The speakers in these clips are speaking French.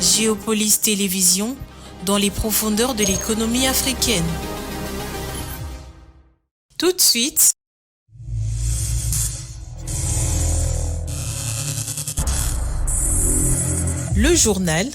Géopolis Télévision, dans les profondeurs de l'économie africaine. Tout de suite, le journal.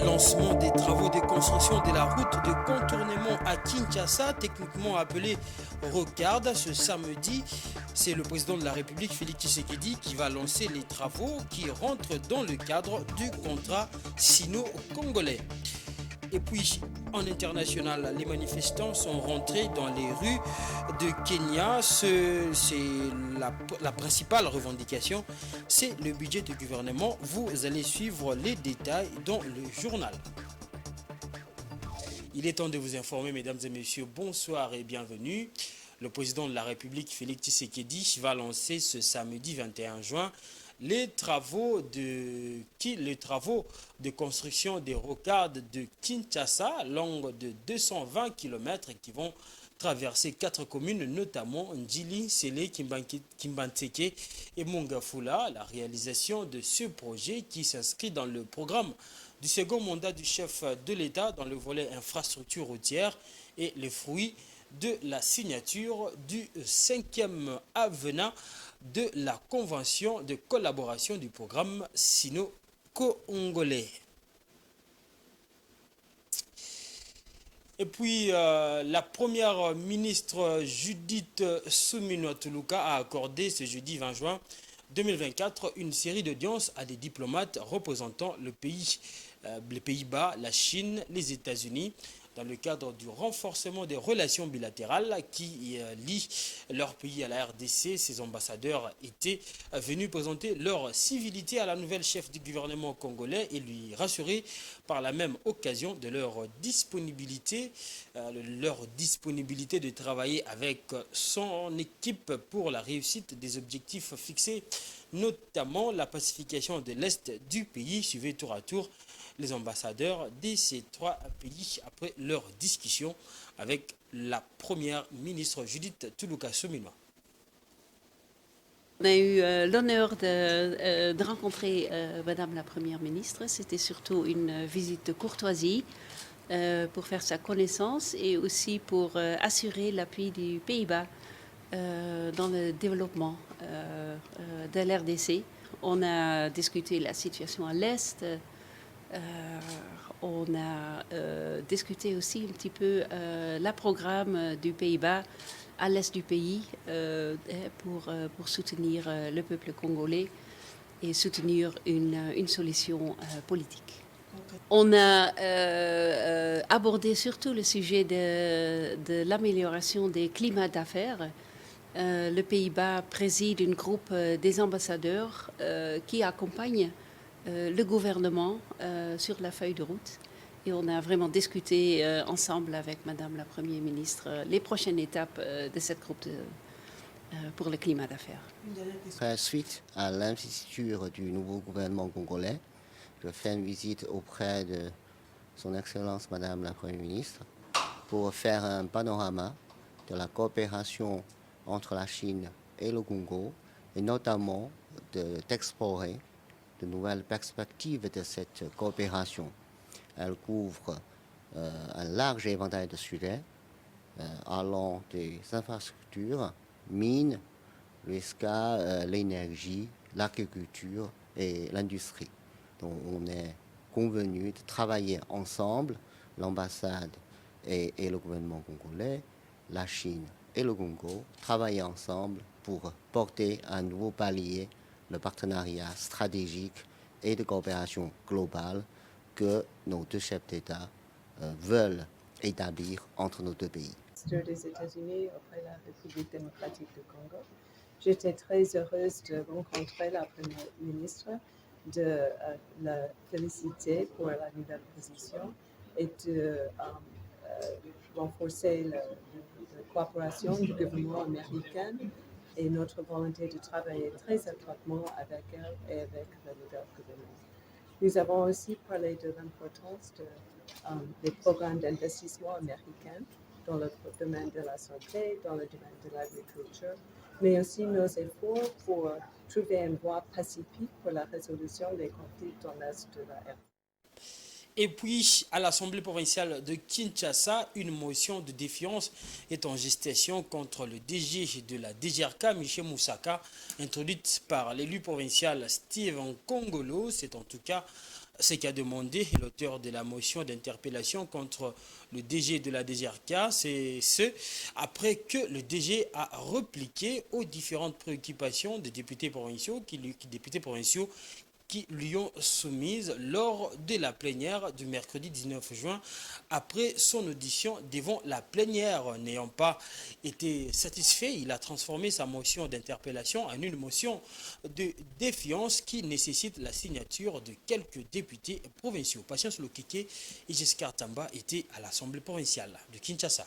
Lancement des travaux de construction de la route de contournement à Kinshasa, techniquement appelée Rocade, ce samedi. C'est le président de la République, Félix Tshisekedi, qui va lancer les travaux qui rentrent dans le cadre du contrat sino-congolais. Et puis, en international, les manifestants sont rentrés dans les rues de Kenya. C'est la principale revendication, c'est le budget du gouvernement. Vous allez suivre les détails dans le journal. Il est temps de vous informer, mesdames et messieurs, bonsoir et bienvenue. Le président de la République, Félix Tshisekedi, va lancer ce samedi 21 juin les travaux de construction des rocades de Kinshasa, longue de 220 km, qui vont traverser 4 communes, notamment Ndjili, Sele, Kimbanteke et Mongafula. La réalisation de ce projet qui s'inscrit dans le programme du second mandat du chef de l'État dans le volet infrastructure routière et les fruits de la signature du 5e avenant de la convention de collaboration du programme sino-congolais. Et puis, la première ministre Judith Suminwa Tuluka a accordé ce jeudi 20 juin 2024 une série d'audiences à des diplomates représentant les Pays-Bas, la Chine, les États-Unis, dans le cadre du renforcement des relations bilatérales qui lient leur pays à la RDC. Ces ambassadeurs étaient venus présenter leur civilité à la nouvelle chef du gouvernement congolais et lui rassurer par la même occasion de leur disponibilité de travailler avec son équipe pour la réussite des objectifs fixés, notamment la pacification de l'Est du pays, suivi tour à tour les ambassadeurs de ces 3 pays après leur discussion avec la première ministre Judith Tuluka Suminwa. On a eu l'honneur de rencontrer Madame la Première ministre. C'était surtout une visite de courtoisie pour faire sa connaissance et aussi pour assurer l'appui du Pays-Bas dans le développement de l'RDC. On a discuté la situation à l'Est. On a discuté aussi un petit peu le programme du Pays-Bas à l'est du pays pour soutenir le peuple congolais et soutenir une solution politique. On a abordé surtout le sujet de l'amélioration des climats d'affaires. Le Pays-Bas préside un groupe des ambassadeurs qui accompagnent le gouvernement sur la feuille de route. Et on a vraiment discuté ensemble avec Madame la Première ministre les prochaines étapes de cette groupe pour le climat d'affaires. Suite à l'investiture du nouveau gouvernement congolais, je fais une visite auprès de Son Excellence Madame la Première ministre pour faire un panorama de la coopération entre la Chine et le Congo et notamment d'explorer de nouvelles perspectives de cette coopération. Elle couvre un large éventail de sujets allant des infrastructures, mines, jusqu'à l'énergie, l'agriculture et l'industrie. Donc on est convenu de travailler ensemble, l'ambassade et le gouvernement congolais, la Chine et le Congo, travailler ensemble pour porter un nouveau palier le partenariat stratégique et de coopération globale que nos deux chefs d'État veulent établir entre nos deux pays. Des États-Unis auprès de la République démocratique du Congo. J'étais très heureuse de rencontrer la Première ministre, de la féliciter pour la nouvelle position et de renforcer la coopération du gouvernement américain et notre volonté de travailler très étroitement avec elle et avec le nouvel gouvernement. Nous avons aussi parlé de l'importance des programmes d'investissement américains dans le domaine de la santé, dans le domaine de l'agriculture, mais aussi nos efforts pour trouver une voie pacifique pour la résolution des conflits dans l'Est de la RDC. Et puis, à l'Assemblée provinciale de Kinshasa, une motion de défiance est en gestation contre le DG de la DGRK, Michel Moussaka, introduite par l'élu provincial Steven Kongolo. C'est en tout cas ce qu'a demandé l'auteur de la motion d'interpellation contre le DG de la DGRK. C'est ce après que le DG a repliqué aux différentes préoccupations des députés provinciaux qui lui ont soumises lors de la plénière du mercredi 19 juin après son audition devant la plénière. N'ayant pas été satisfait, il a transformé sa motion d'interpellation en une motion de défiance qui nécessite la signature de quelques députés provinciaux. Patience Lokike et Giscard Tamba étaient à l'Assemblée provinciale de Kinshasa.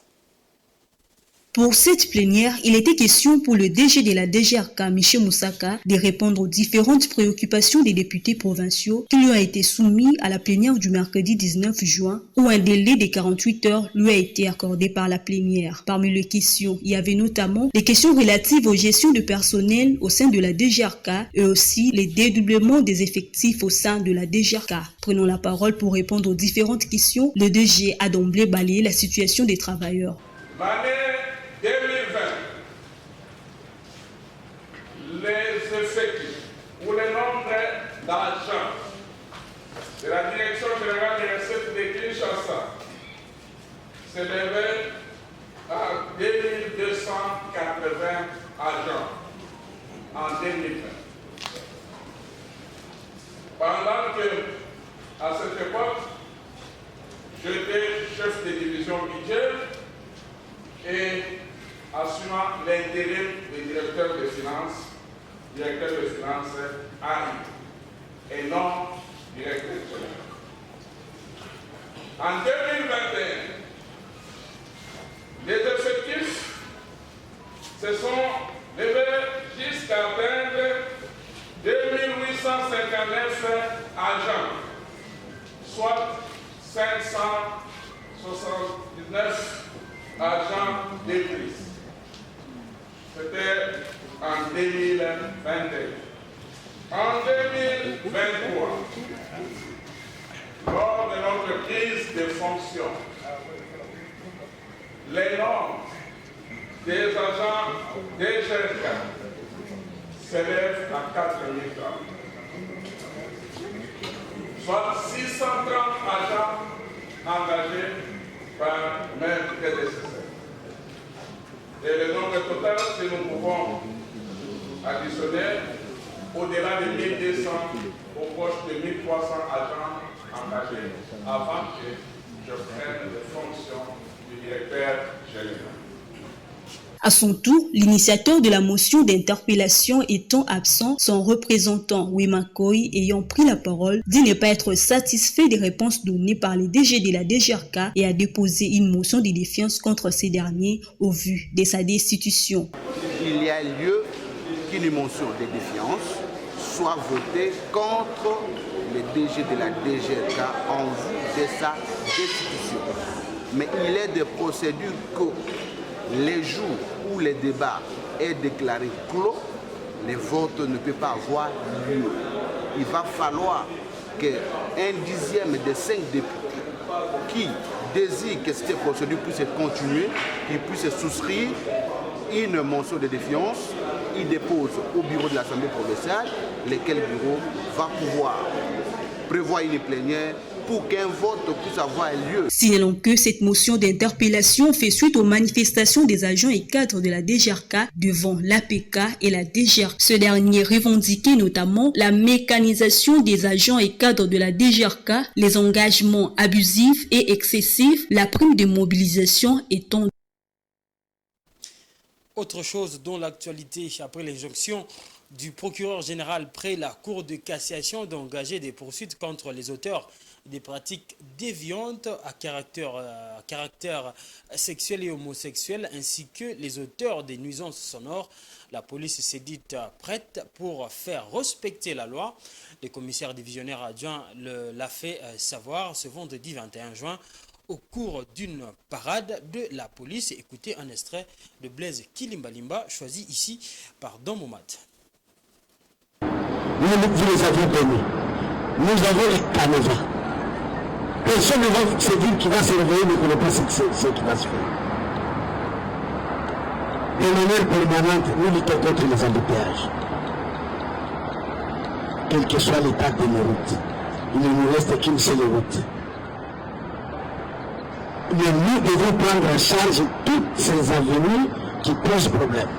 Pour cette plénière, il était question pour le DG de la DGRK, Michel Moussaka, de répondre aux différentes préoccupations des députés provinciaux qui lui ont été soumis à la plénière du mercredi 19 juin, où un délai de 48 heures lui a été accordé par la plénière. Parmi les questions, il y avait notamment les questions relatives aux gestions de personnel au sein de la DGRK et aussi les dédoublements des effectifs au sein de la DGRK. Prenant la parole pour répondre aux différentes questions, le DG a d'emblée balayé la situation des travailleurs. 2020, les effectifs ou le nombre d'agents de la Direction générale des recettes de Kinshasa s'élevait à 2280 agents en 2020. Pendant que, à cette époque, j'étais chef de division budget et assumant l'intérim du directeur des finances AI, et non directeur général. En 2021, les effectifs se sont levés jusqu'à atteindre 2859 agents, soit 579 agents de plus. C'était en 2021. En 2023, lors de notre prise de fonction, les nombres des agents DGRK s'élèvent à 4030, soit 630 agents engagés par même prédécesseur. Et le nombre total, si nous pouvons additionner, au-delà de 1200, aux proches de 1300 agents engagés, avant que je prenne les fonctions du directeur général. À son tour, l'initiateur de la motion d'interpellation étant absent, son représentant Wema Koy ayant pris la parole, dit ne pas être satisfait des réponses données par les DG de la DGRK et a déposé une motion de défiance contre ces derniers au vu de sa destitution. Il y a lieu qu'une motion de défiance soit votée contre le DG de la DGRK en vue de sa destitution. Mais il est des procédures que les jours où le débat est déclaré clos, le vote ne peut pas avoir lieu. Il va falloir qu'un dixième des 5 députés qui désirent que cette procédure puisse continuer, qu'ils puissent souscrire une motion de défiance, il dépose au bureau de l'Assemblée provinciale, lequel bureau va pouvoir prévoir une plénière pour qu'un vote puisse avoir lieu. Signalons que cette motion d'interpellation fait suite aux manifestations des agents et cadres de la DGRK devant l'APK et la DGR. Ce dernier revendiquait notamment la mécanisation des agents et cadres de la DGRK, les engagements abusifs et excessifs, la prime de mobilisation étant. Autre chose dont l'actualité après l'injonction du procureur général près la Cour de cassation d'engager des poursuites contre les auteurs des pratiques déviantes à caractère sexuel et homosexuel ainsi que les auteurs des nuisances sonores. La police s'est dite prête pour faire respecter la loi. Le commissaire divisionnaire adjoint l'a fait savoir ce vendredi 21 juin au cours d'une parade de la police. Écoutez un extrait de Blaise Kilimbalimba choisi ici par Don Momat. Vous les avez donnés. Nous avons les canevas. Personne ne va se dire qu'il va se réveiller, ne connaît pas ce qui va se faire. De manière permanente, nous luttons contre les embouteillages. Quel que soit l'état de nos routes, il ne nous reste qu'une seule route. Mais nous devons prendre en charge toutes ces avenues qui posent problème.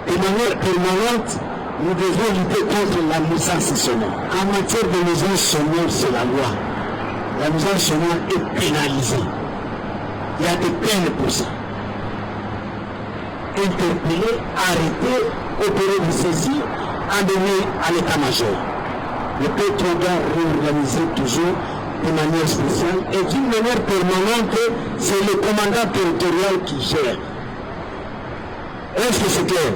De manière permanente, nous devons lutter contre la nuisance sonore. En matière de nuisance sonore, c'est la loi. La nuisance sonore est pénalisée. Il y a des peines pour ça. Interpeller, arrêter, opérer des saisies, en donner à l'état-major. Le pétrole doit réorganiser toujours de manière spéciale et d'une manière permanente, c'est le commandant territorial qui gère. Est-ce que c'est clair?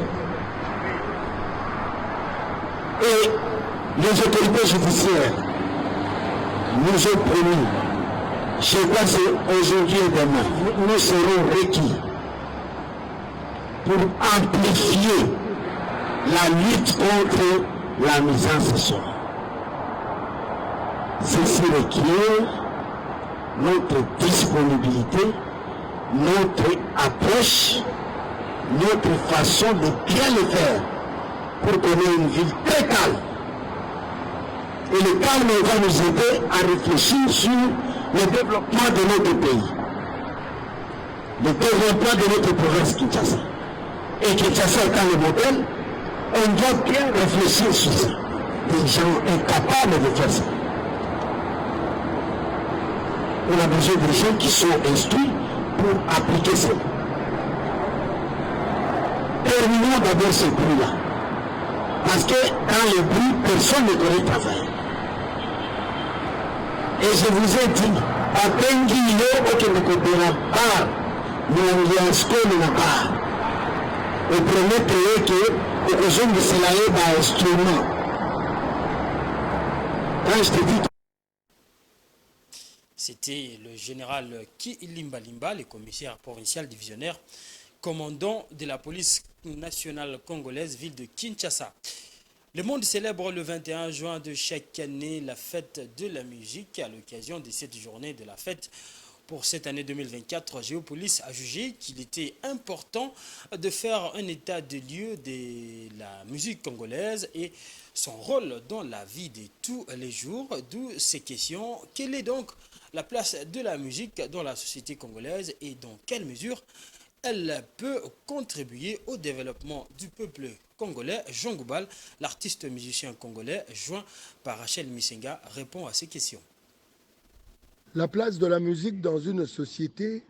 Et les autorités judiciaires nous ont promis, je crois que c'est aujourd'hui et demain, nous serons requis pour amplifier la lutte contre la nuisance sonore. Ceci requiert notre disponibilité, notre approche, notre façon de bien le faire pour qu'on ait une ville très calme. Et le calme va nous aider à réfléchir sur le développement de notre pays, le développement de notre province Kinshasa. Et Kinshasa étant le modèle, on doit bien réfléchir sur ça. Des gens incapables de faire ça. On a besoin de gens qui sont instruits pour appliquer ça. Terminons d'abord ce bruit-là. Parce que dans le bruit, personne ne connaît travail. Et je vous ai dit, à Pengilo, aucun ne connaît pas, nous n'avons pas. Au premier pays que, au besoin de cela est dans l'instrument. Quand je te dis. C'était le général Kilimbalimba, le commissaire provincial divisionnaire, commandant de la police nationale congolaise, ville de Kinshasa. Le monde célèbre le 21 juin de chaque année la fête de la musique. À l'occasion de cette journée de la fête, pour cette année 2024, Géopolis a jugé qu'il était important de faire un état de lieu de la musique congolaise et son rôle dans la vie de tous les jours. D'où ces questions. Quelle est donc la place de la musique dans la société congolaise et dans quelle mesure elle peut contribuer au développement du peuple congolais? Jean Goubal, l'artiste musicien congolais, joint par Rachel Misenga, répond à ces questions. La place de la musique dans une société,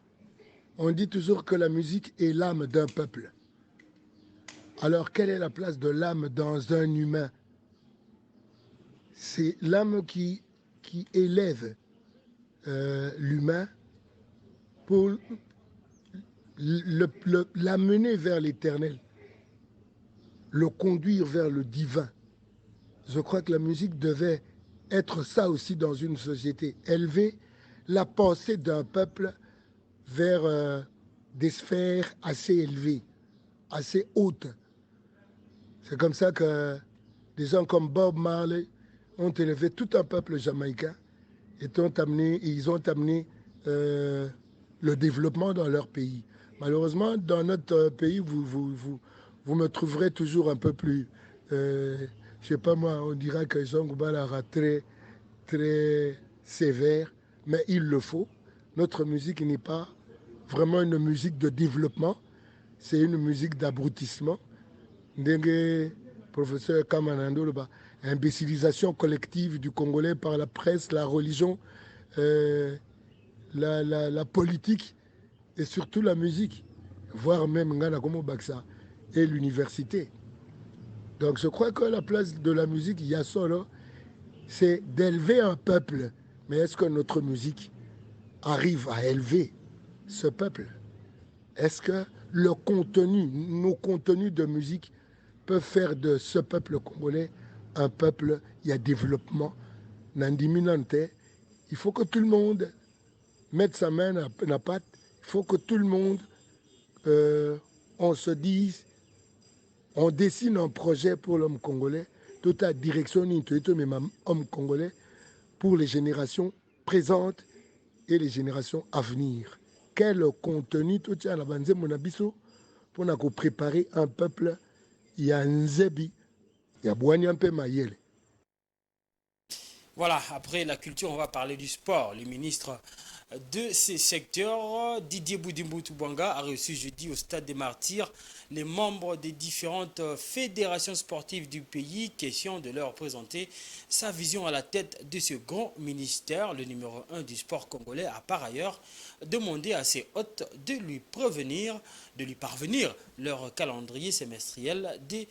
on dit toujours que la musique est l'âme d'un peuple. Alors, quelle est la place de l'âme dans un humain? C'est l'âme qui élève l'humain pour l'amener vers l'éternel, le conduire vers le divin. Je crois que la musique devait être ça aussi dans une société, élever la pensée d'un peuple vers des sphères assez élevées, assez hautes. C'est comme ça que des gens comme Bob Marley ont élevé tout un peuple jamaïcain et ils ont amené le développement dans leur pays. Malheureusement, dans notre pays, vous me trouverez toujours un peu plus... je sais pas moi, on dira que Jean Goubal aura très sévère, mais il le faut. Notre musique n'est pas vraiment une musique de développement, c'est une musique d'abrutissement. Ndenge professeur Kamanando, imbécilisation collective du Congolais par la presse, la religion, la politique et surtout la musique, voire même Ngana Komo Baksa et l'université. Donc je crois que la place de la musique, il y a ça là, c'est d'élever un peuple. Mais est-ce que notre musique arrive à élever ce peuple? Est-ce que le contenu, nos contenus de musique peuvent faire de ce peuple congolais un peuple, il y a développement, nandiminante. Il faut que tout le monde mette sa main à la pâte. Il faut que tout le monde, on se dise, on dessine un projet pour l'homme congolais, toute la direction mais homme congolais, pour les générations présentes et les générations à venir. Quel contenu tout ça la banze monabiso pour nous préparer un peuple, il y a un zébi, il y a Boanyampe Mayele. Voilà, après la culture, on va parler du sport. Le ministre de ces secteurs, Didier Boudimbo-Toubwanga, a reçu jeudi au Stade des Martyrs les membres des différentes fédérations sportives du pays. Question de leur présenter sa vision à la tête de ce grand ministère. Le numéro 1 du sport congolais a par ailleurs demandé à ses hôtes de lui parvenir leur calendrier semestriel des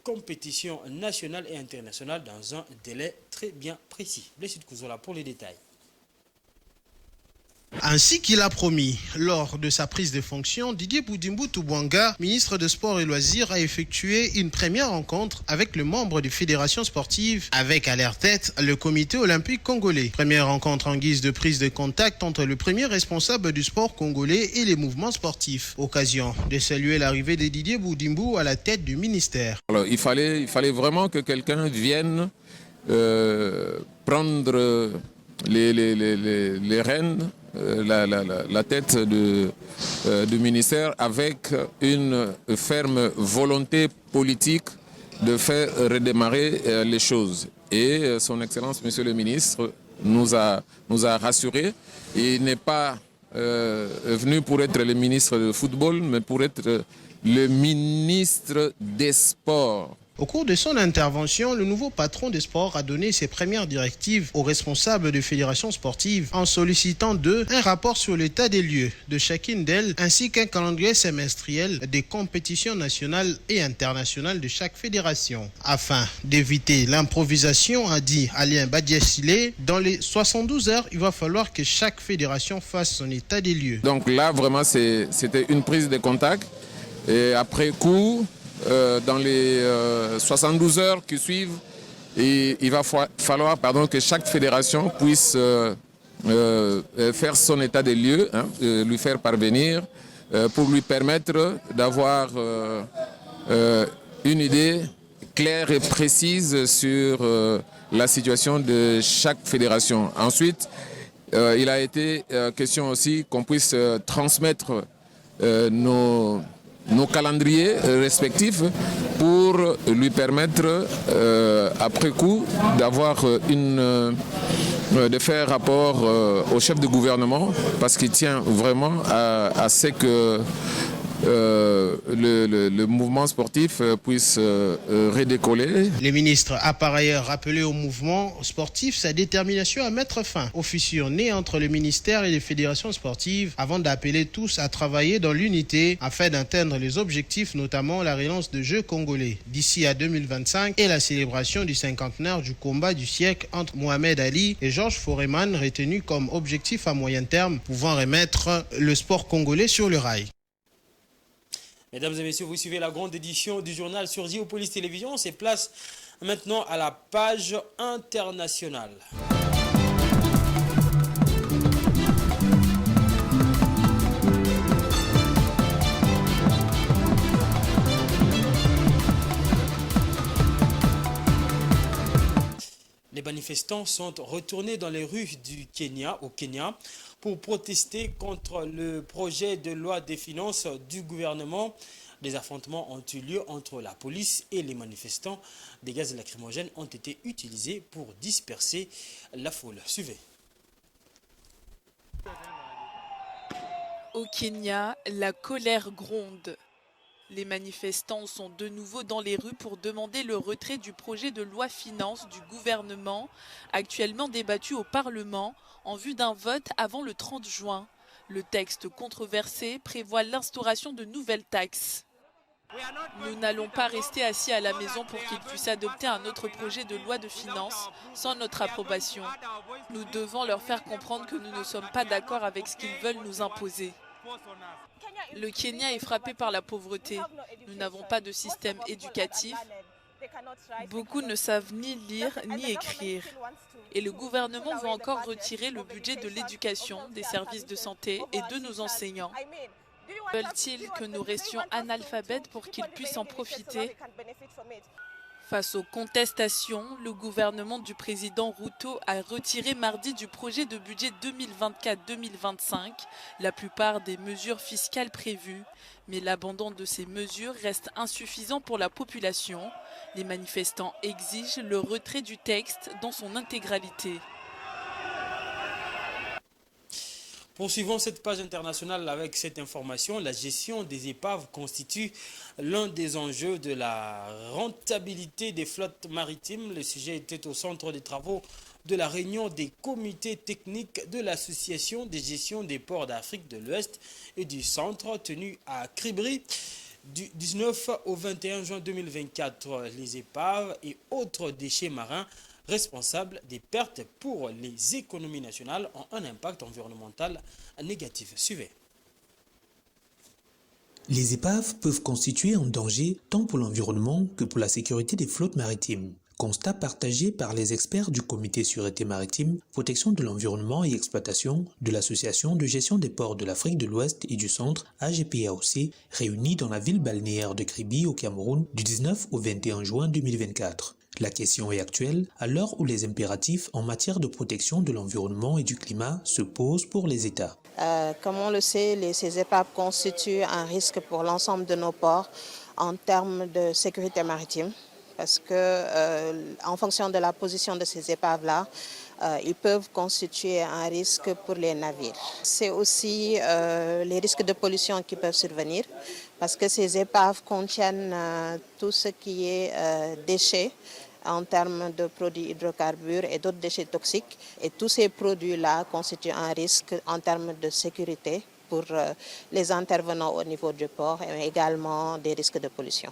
compétitions nationales et internationales dans un délai très bien précis. Blessé de Kouzola pour les détails. Ainsi qu'il a promis, lors de sa prise de fonction, Didier Boudimbo-Toubwanga, ministre de Sport et Loisirs, a effectué une première rencontre avec le membre des fédérations sportives, avec à leur tête le comité olympique congolais. Première rencontre en guise de prise de contact entre le premier responsable du sport congolais et les mouvements sportifs. Occasion de saluer l'arrivée de Didier Boudimbo à la tête du ministère. Alors, il fallait vraiment que quelqu'un vienne prendre les rênes, la tête du ministère avec une ferme volonté politique de faire redémarrer les choses. Et son Excellence, Monsieur le ministre, nous a rassurés. Il n'est pas venu pour être le ministre de football, mais pour être le ministre des Sports. Au cours de son intervention, le nouveau patron des sports a donné ses premières directives aux responsables des fédérations sportives en sollicitant d'eux un rapport sur l'état des lieux de chacune d'elles ainsi qu'un calendrier semestriel des compétitions nationales et internationales de chaque fédération. Afin d'éviter l'improvisation, a dit Alain Badiassile, dans les 72 heures, il va falloir que chaque fédération fasse son état des lieux. Donc là, vraiment, c'était une prise de contact et après coup, dans les 72 heures qui suivent, il va falloir que chaque fédération puisse faire son état des lieux, lui faire parvenir pour lui permettre d'avoir une idée claire et précise sur la situation de chaque fédération. Ensuite, il a été question aussi qu'on puisse transmettre nos calendriers respectifs pour lui permettre, après coup, de faire rapport au chef de gouvernement, parce qu'il tient vraiment à ce que le mouvement sportif puisse redécoller. Le ministre a par ailleurs rappelé au mouvement sportif sa détermination à mettre fin aux fissures nées entre le ministère et les fédérations sportives avant d'appeler tous à travailler dans l'unité afin d'atteindre les objectifs, notamment la relance de Jeux congolais d'ici à 2025 et la célébration du cinquantenaire du combat du siècle entre Mohamed Ali et Georges Foreman, retenu comme objectif à moyen terme pouvant remettre le sport congolais sur le rail. Mesdames et messieurs, vous suivez la grande édition du journal sur Géopolis Télévision. On se place maintenant à la page internationale. Les manifestants sont retournés dans les rues au Kenya, pour protester contre le projet de loi des finances du gouvernement Des affrontements ont eu lieu entre la police et les manifestants. Des gaz lacrymogènes ont été utilisés pour disperser la foule. Suivez. Au Kenya, la colère gronde. Les manifestants sont de nouveau dans les rues pour demander le retrait du projet de loi finance du gouvernement, actuellement débattu au Parlement en vue d'un vote avant le 30 juin. Le texte controversé prévoit l'instauration de nouvelles taxes. Nous n'allons pas rester assis à la maison pour qu'ils puissent adopter un autre projet de loi de finances sans notre approbation. Nous devons leur faire comprendre que nous ne sommes pas d'accord avec ce qu'ils veulent nous imposer. Le Kenya est frappé par la pauvreté. Nous n'avons pas de système éducatif. Beaucoup ne savent ni lire ni écrire. Et le gouvernement veut encore retirer le budget de l'éducation, des services de santé et de nos enseignants. Veulent-ils que nous restions analphabètes pour qu'ils puissent en profiter? Face aux contestations, le gouvernement du président Ruto a retiré mardi du projet de budget 2024-2025 la plupart des mesures fiscales prévues. Mais l'abandon de ces mesures reste insuffisant pour la population. Les manifestants exigent le retrait du texte dans son intégralité. Poursuivons cette page internationale avec cette information. La gestion des épaves constitue l'un des enjeux de la rentabilité des flottes maritimes. Le sujet était au centre des travaux de la réunion des comités techniques de l'Association des gestions des ports d'Afrique de l'Ouest et du Centre tenue à Cribri du 19 au 21 juin 2024. Les épaves et autres déchets marins responsables des pertes pour les économies nationales ont un impact environnemental négatif. Suivez. Les épaves peuvent constituer un danger tant pour l'environnement que pour la sécurité des flottes maritimes. Constat partagé par les experts du Comité Sûreté Maritime, Protection de l'Environnement et Exploitation de l'Association de gestion des ports de l'Afrique de l'Ouest et du Centre, AGPAOC, réunis dans la ville balnéaire de Kribi au Cameroun du 19 au 21 juin 2024. La question est actuelle à l'heure où les impératifs en matière de protection de l'environnement et du climat se posent pour les États. Comme on le sait, ces épaves constituent un risque pour l'ensemble de nos ports en termes de sécurité maritime, parce que en fonction de la position de ces épaves-là, ils peuvent constituer un risque pour les navires. C'est aussi les risques de pollution qui peuvent survenir, parce que ces épaves contiennent tout ce qui est déchets en termes de produits hydrocarbures et d'autres déchets toxiques. Et tous ces produits-là constituent un risque en termes de sécurité pour les intervenants au niveau du port et également des risques de pollution.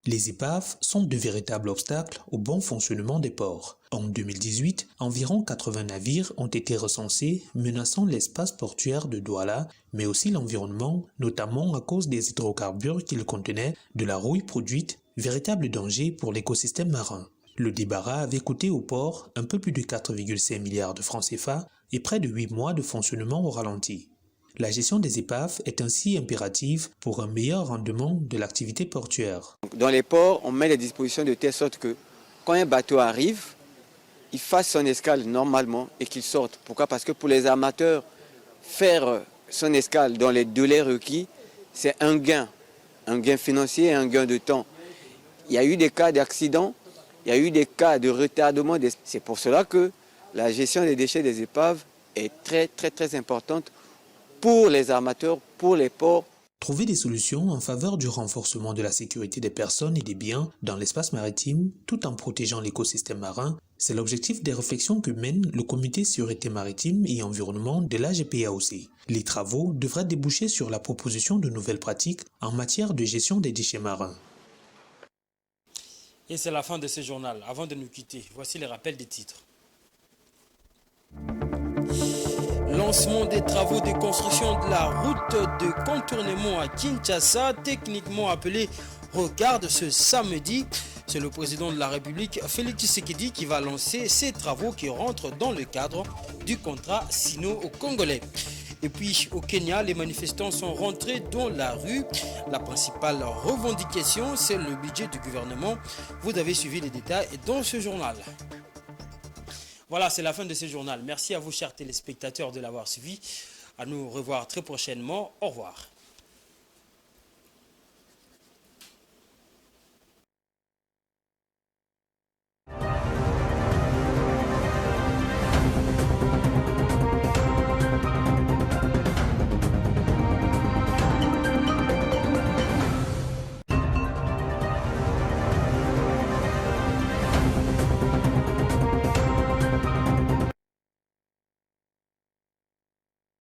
Les épaves sont de véritables obstacles au bon fonctionnement des ports. En 2018, environ 80 navires ont été recensés menaçant l'espace portuaire de Douala, mais aussi l'environnement, notamment à cause des hydrocarbures qu'ils contenaient, de la rouille produite, véritable danger pour l'écosystème marin. Le débarras avait coûté au port un peu plus de 4,5 milliards de francs CFA et près de 8 mois de fonctionnement au ralenti. La gestion des épaves est ainsi impérative pour un meilleur rendement de l'activité portuaire. Dans les ports, on met les dispositions de telle sorte que quand un bateau arrive, il fasse son escale normalement et qu'il sorte. Pourquoi? Parce que pour les armateurs, faire son escale dans les délais requis, c'est un gain financier et un gain de temps. Il y a eu des cas d'accident, il y a eu des cas de retardement. C'est pour cela que la gestion des déchets des épaves est très importante pour les armateurs, pour les ports. Trouver des solutions en faveur du renforcement de la sécurité des personnes et des biens dans l'espace maritime, tout en protégeant l'écosystème marin, c'est l'objectif des réflexions que mène le Comité Sûreté Maritime et Environnement de l'AGPAOC. Les travaux devraient déboucher sur la proposition de nouvelles pratiques en matière de gestion des déchets marins. Et c'est la fin de ce journal. Avant de nous quitter, voici les rappels des titres. Lancement des travaux de construction de la route de contournement à Kinshasa, techniquement appelée Rocarde, ce samedi. C'est le président de la République, Félix Tshisekedi, qui va lancer ces travaux qui rentrent dans le cadre du contrat sino-congolais. Et puis au Kenya, les manifestants sont rentrés dans la rue. La principale revendication, c'est le budget du gouvernement. Vous avez suivi les détails dans ce journal. Voilà, c'est la fin de ce journal. Merci à vous, chers téléspectateurs, de l'avoir suivi. À nous revoir très prochainement. Au revoir.